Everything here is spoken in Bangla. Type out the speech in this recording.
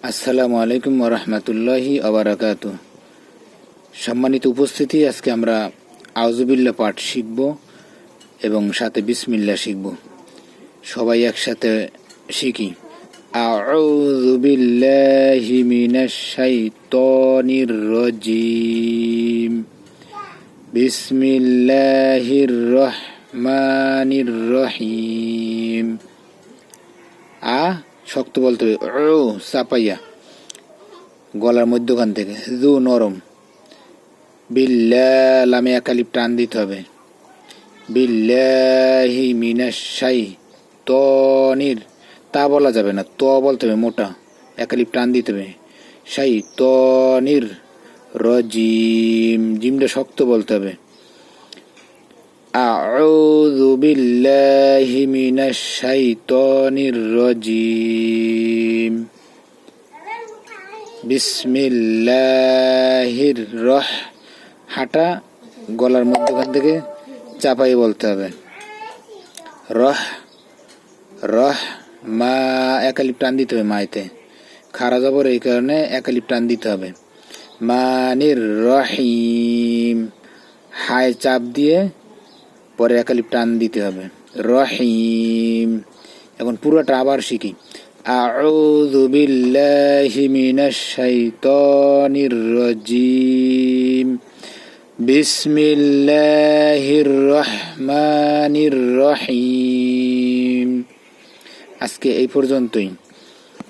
আসসালামু আলাইকুম ওয়া রাহমাতুল্লাহি ওয়া বারাকাতুহু। সম্মানিত উপস্থিতি, আজকে আমরা আউযুবিল্লাহ পাঠ শিখব এবং সাথে বিসমিল্লাহ শিখব। সবাই একসাথে শিখি। আউযু বিল্লাহি মিনাশ শাইতানির রাজিম। বিসমিল্লাহির রহমানির রহিম। শক্ত বলতে হবে, চাপাইয়া গলার মধ্যখান থেকে। জু নরম। বিল্লাহ লামে একালিপ টান দিতে হবে। বিল্লাহি মিনাশ শাইতানির, তা বলা যাবে না, ত বলতে হবে মোটা, একালিপ টান দিতে হবে। শাইতানির রাজিম, জিমটা শক্ত বলতে হবে। আউযু বিল্লাহি মিনাশ শাইতানির রাজিম। বিসমিল্লাহির হাঁটা গলার মধ্যখান থেকে চাপাই বলতে হবে। মা একালিপ টান দিতে হবে, মাইতে খারা জবর, এই কারণে একালিপ টান দিতে হবে। মানির রহিম, হায় চাপ দিয়ে পরে একালিপ টান দিতে হবে। রহিম। এখন পুরোটা আবার শিখি। আউযু বিল্লাহি মিনাশ শাইতানির রাজিম। বিসমিল্লাহির রহমানির রহিম। আজকে এই পর্যন্তই।